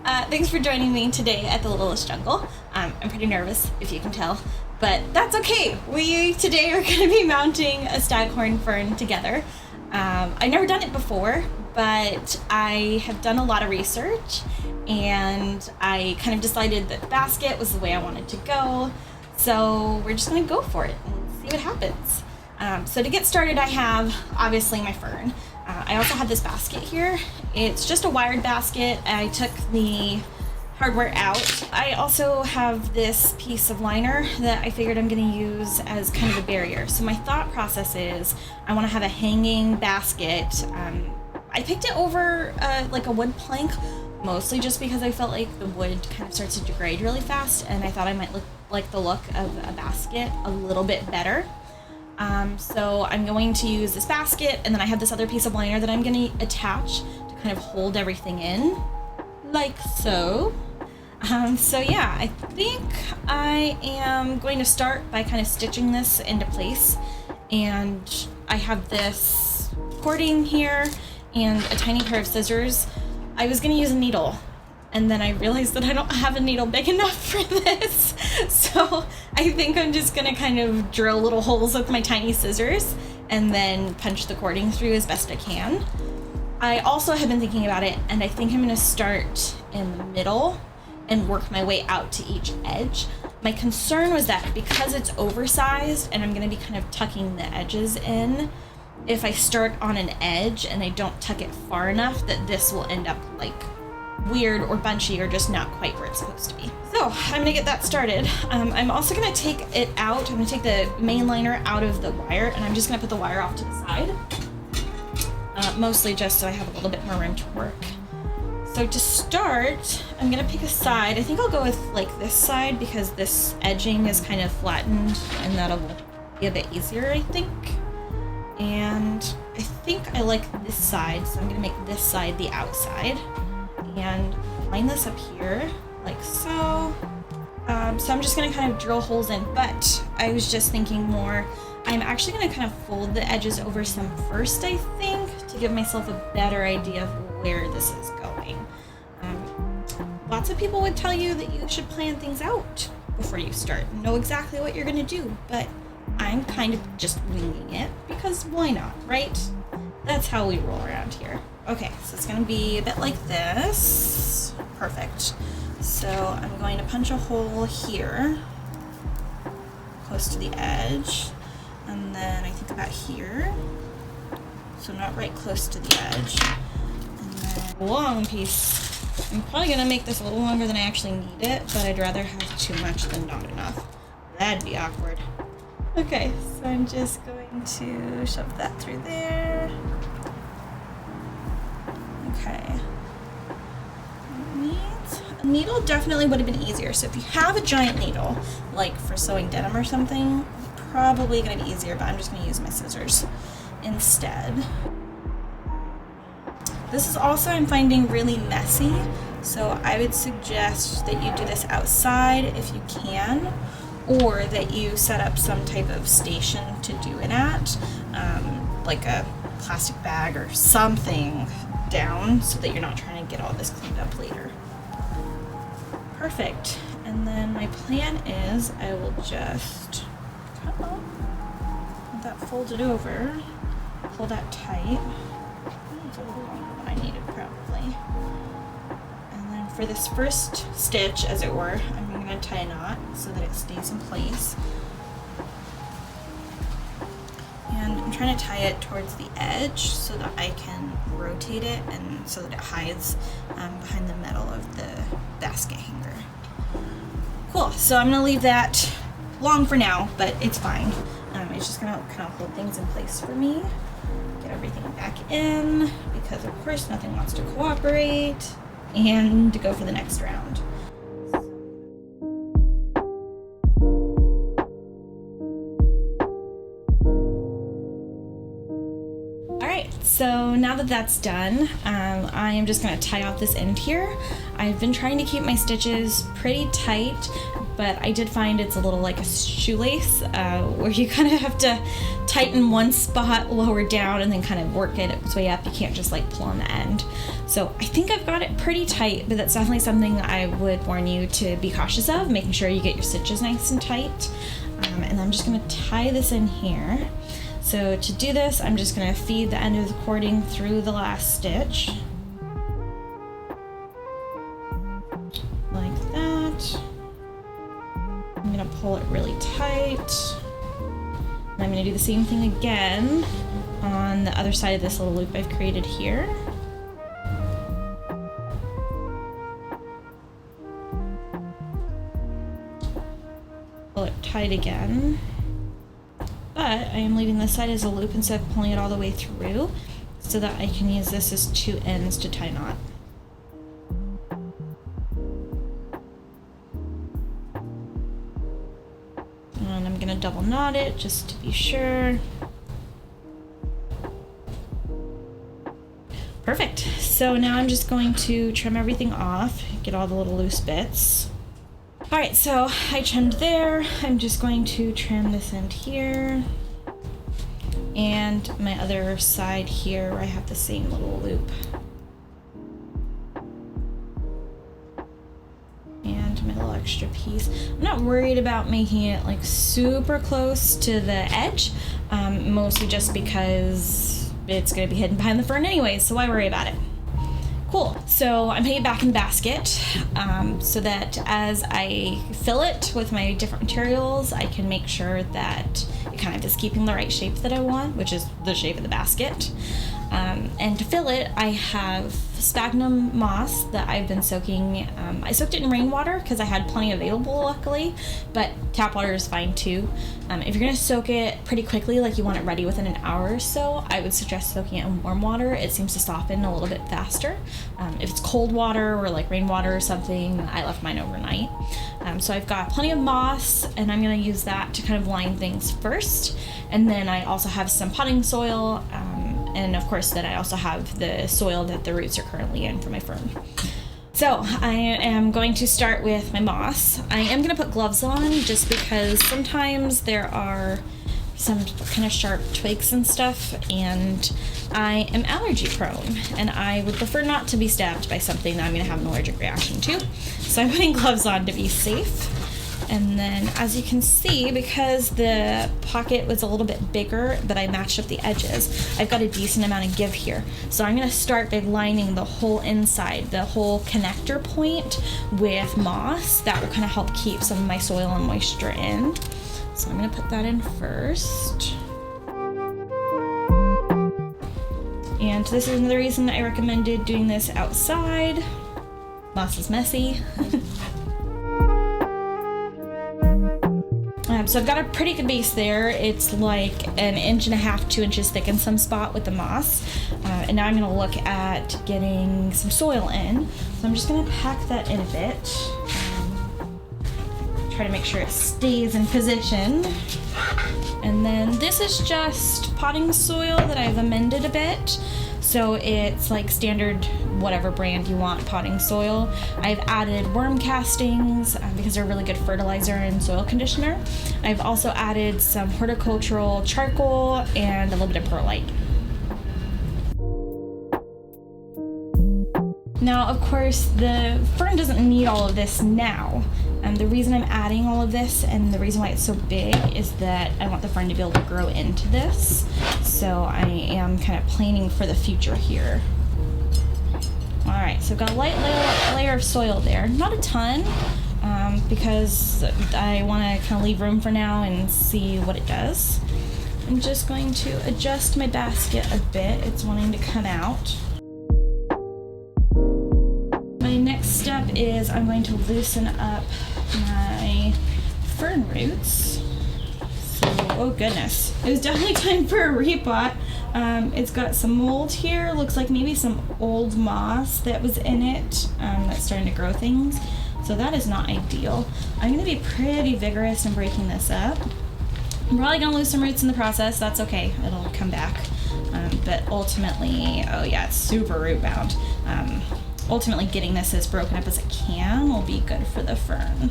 Thanks for joining me today at the Littlest jungle. I'm pretty nervous, if you can tell, but that's okay. We today are going to be mounting a Staghorn Fern together. I've never done it before, but I have done a lot of research, and I kind of decided that basket was the way I wanted to go. So we're just going to go for it and see what happens. So to get started, I have obviously my fern. I also have this basket here. It's just a wired basket. I took the hardware out. I also have this piece of liner that I figured I'm going to use as kind of a barrier. So my thought process is I want to have a hanging basket. I picked it over like a wood plank, mostly just because I felt like the wood kind of starts to degrade really fast, and I thought I might like the look of a basket a little bit better. So I'm going to use this basket, and then I have this other piece of liner that I'm going to attach to kind of hold everything in, like so. So yeah, I think I am going to start by kind of stitching this into place, and I have this cording here and a tiny pair of scissors. I was going to use a needle, and then I realized that I don't have a needle big enough for this. So I think I'm just gonna kind of drill little holes with my tiny scissors and then punch the cording through as best I can. I also have been thinking about it, and I think I'm gonna start in the middle and work my way out to each edge. My concern was that because it's oversized and I'm gonna be kind of tucking the edges in, if I start on an edge and I don't tuck it far enough, that this will end up like weird or bunchy or just not quite where it's supposed to be. So I'm gonna get that started. I'm also gonna take it out. I'm gonna take the main liner out of the wire, and I'm just gonna put the wire off to the side. Mostly just so I have a little bit more room to work. So to start, I'm gonna pick a side. I think I'll go with like this side because this edging is kind of flattened, and that'll be a bit easier, I think. And I think I like this side, so I'm gonna make this side the outside and line this up here like so. So I'm just gonna kind of drill holes in, but I was just thinking more, I'm actually gonna kind of fold the edges over some first, I think, to give myself a better idea of where this is going. Lots of people would tell you that you should plan things out before you start, know exactly what you're gonna do, but I'm kind of just winging it because why not, right? That's how we roll around here. Okay, so it's gonna be a bit like this. Perfect. So I'm going to punch a hole here, close to the edge, and then I think about here. So not right close to the edge. And then a long piece. I'm probably gonna make this a little longer than I actually need it, but I'd rather have too much than not enough. That'd be awkward. Okay, so I'm just going to shove that through there. Okay. Neat. A needle definitely would have been easier. So if you have a giant needle, like for sewing denim or something, probably going to be easier, but I'm just going to use my scissors instead. This is also, I'm finding, really messy, so I would suggest that you do this outside if you can, or that you set up some type of station to do it at, like a plastic bag or something down so that you're not trying to get all this cleaned up later. Perfect. And then my plan is I will just cut off that folded over, pull that tight. It's a little longer than I needed probably. And then for this first stitch, as it were, I'm going to tie a knot so that it stays in place. And I'm trying to tie it towards the edge so that I can rotate it and so that it hides behind the metal of the basket hanger. Cool, so I'm gonna leave that long for now, but it's fine. It's just gonna kind of hold things in place for me. Get everything back in, because of course nothing wants to cooperate, and to go for the next round. so now that that's done, I am just going to tie off this end here. I've been trying to keep my stitches pretty tight, but I did find it's a little like a shoelace, where you kind of have to tighten one spot lower down and then kind of work it its way up. You can't just like pull on the end. So I think I've got it pretty tight, but that's definitely something I would warn you to be cautious of, making sure you get your stitches nice and tight. And I'm just going to tie this in here. So to do this, I'm just going to feed the end of the cording through the last stitch. Like that. I'm going to pull it really tight. And I'm going to do the same thing again on the other side of this little loop I've created here. Pull it tight again. But I am leaving this side as a loop instead of pulling it all the way through so that I can use this as two ends to tie knot. And I'm gonna double knot it just to be sure. Perfect. So now I'm just going to trim everything off, get all the little loose bits. All right, so I trimmed there. I'm just going to trim this end here and my other side here where I have the same little loop. And my little extra piece. I'm not worried about making it like super close to the edge, mostly just because it's gonna be hidden behind the fern anyway, so why worry about it? Cool, so I'm putting it back in the basket so that as I fill it with my different materials, I can make sure that it kind of is keeping the right shape that I want, which is the shape of the basket. And to fill it, I have sphagnum moss that I've been soaking. I soaked it in rainwater because I had plenty available, luckily, but tap water is fine too. If you're gonna soak it pretty quickly, like you want it ready within an hour or so, I would suggest soaking it in warm water. It seems to soften a little bit faster. If it's cold water or like rainwater or something, I left mine overnight. So I've got plenty of moss, and I'm gonna use that to kind of line things first. And then I also have some potting soil, and of course then I also have the soil that the roots are currently in for my fern. So I am going to start with my moss. I am going to put gloves on just because sometimes there are some kind of sharp twigs and stuff, and I am allergy prone, and I would prefer not to be stabbed by something that I'm going to have an allergic reaction to. So I'm putting gloves on to be safe. And then as you can see, because the pocket was a little bit bigger, but I matched up the edges, I've got a decent amount of give here. So I'm going to start by lining the whole inside, the whole connector point with moss. That will kind of help keep some of my soil and moisture in. So I'm going to put that in first. And this is another reason I recommended doing this outside. Moss is messy. So I've got a pretty good base there. It's like 1.5 inches, 2 inches thick in some spot with the moss. And now I'm going to look at getting some soil in. So I'm just going to pack that in a bit. Try to make sure it stays in position. And then this is just potting soil that I've amended a bit. So it's like standard whatever brand you want potting soil. I've added worm castings because they're a really good fertilizer and soil conditioner. I've also added some horticultural charcoal and a little bit of perlite. Now, of course, the fern doesn't need all of this now. The reason I'm adding all of this and the reason why it's so big is that I want the fern to be able to grow into this. So I am kind of planning for the future here. All right, so I've got a light layer of soil there. Not a ton, because I want to kind of leave room for now and see what it does. I'm just going to adjust my basket a bit. It's wanting to come out. My next step is I'm going to loosen up my fern roots. So, oh goodness, it was definitely time for a repot. It's got some mold here. Looks like maybe some old moss that was in it that's starting to grow things. So that is not ideal. I'm going to be pretty vigorous in breaking this up. I'm probably going to lose some roots in the process. That's okay. It'll come back. But ultimately, oh yeah, it's super root bound. Ultimately getting this as broken up as it can will be good for the fern.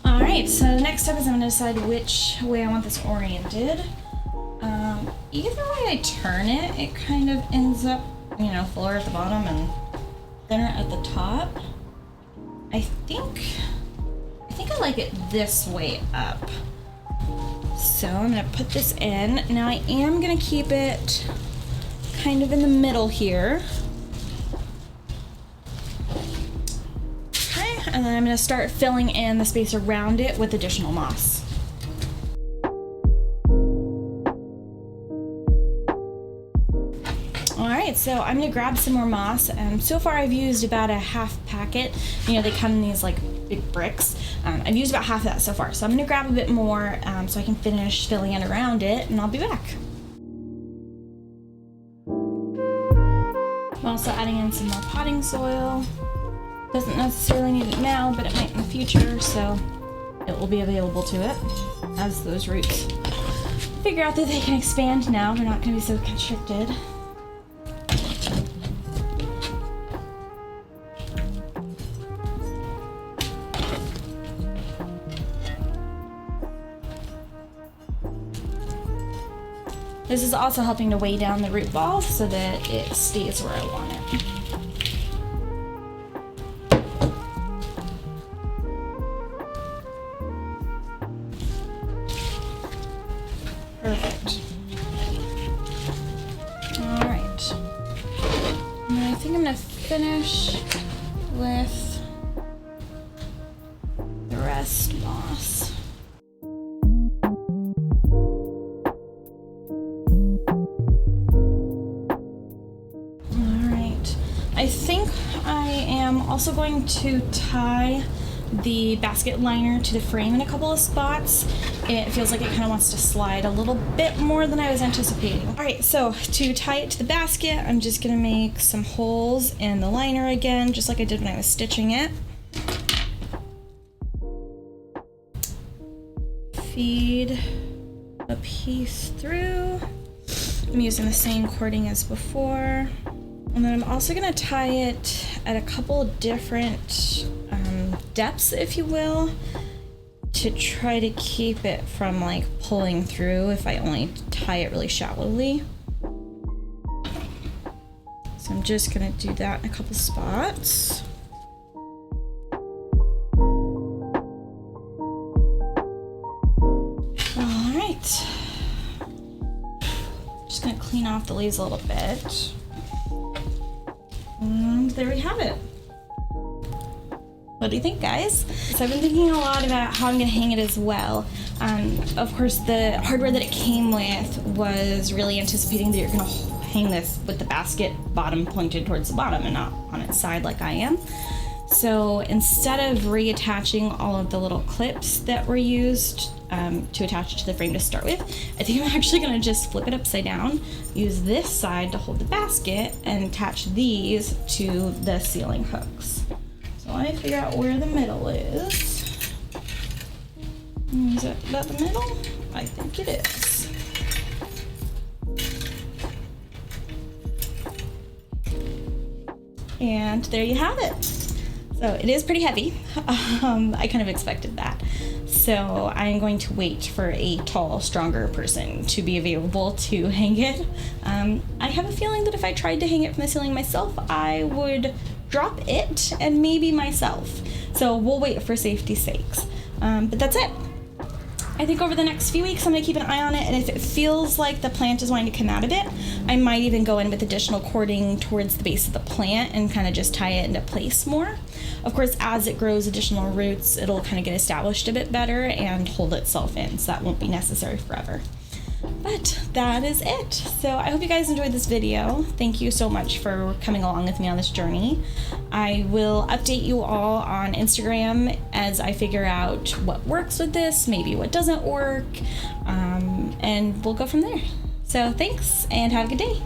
Alright, so the next step is I'm going to decide which way I want this oriented. Either way I turn it, it kind of ends up, you know, fuller at the bottom and thinner at the top. I think I like it this way up. So I'm gonna put this in. Now I am gonna keep it kind of in the middle here. Okay, and then I'm gonna start filling in the space around it with additional moss. Alright, so I'm gonna grab some more moss. So far I've used about a half packet. You know, they come in these like big bricks. I've used about half of that so far, so I'm gonna grab a bit more so I can finish filling in around it, and I'll be back. I'm also adding in some more potting soil. Doesn't necessarily need it now, but it might in the future, so it will be available to it as those roots figure out that they can expand now. They're not gonna be so constricted. This is also helping to weigh down the root ball so that it stays where I want it. Perfect. All right. And I think I'm gonna finish with the rest moss. I think I am also going to tie the basket liner to the frame in a couple of spots. It feels like it kind of wants to slide a little bit more than I was anticipating. All right, so to tie it to the basket, I'm just gonna make some holes in the liner again, just like I did when I was stitching it. Feed a piece through. I'm using the same cording as before. And then I'm also gonna tie it at a couple different depths, if you will, to try to keep it from like pulling through if I only tie it really shallowly. So I'm just gonna do that in a couple spots. All right. Just gonna clean off the leaves a little bit. And there we have it. What do you think, guys? So I've been thinking a lot about how I'm gonna hang it as well. Of course, the hardware that it came with was really anticipating that you're gonna hang this with the basket bottom pointed towards the bottom and not on its side like I am. So instead of reattaching all of the little clips that were used to attach it to the frame to start with, I think I'm actually gonna just flip it upside down, use this side to hold the basket, and attach these to the ceiling hooks. So let me figure out where the middle is. Is it about the middle? I think it is. And there you have it. So it is pretty heavy. I kind of expected that. So I'm going to wait for a tall, stronger person to be available to hang it. I have a feeling that if I tried to hang it from the ceiling myself, I would drop it and maybe myself. So we'll wait for safety's sakes. But that's it. I think over the next few weeks I'm gonna keep an eye on it, and if it feels like the plant is wanting to come out a bit, I might even go in with additional cording towards the base of the plant and kind of just tie it into place more. Of course, as it grows additional roots, it'll kind of get established a bit better and hold itself in, so that won't be necessary forever. But that is it. So I hope you guys enjoyed this video. Thank you so much for coming along with me on this journey. I will update you all on Instagram as I figure out what works with this, maybe what doesn't work, and we'll go from there. So thanks and have a good day.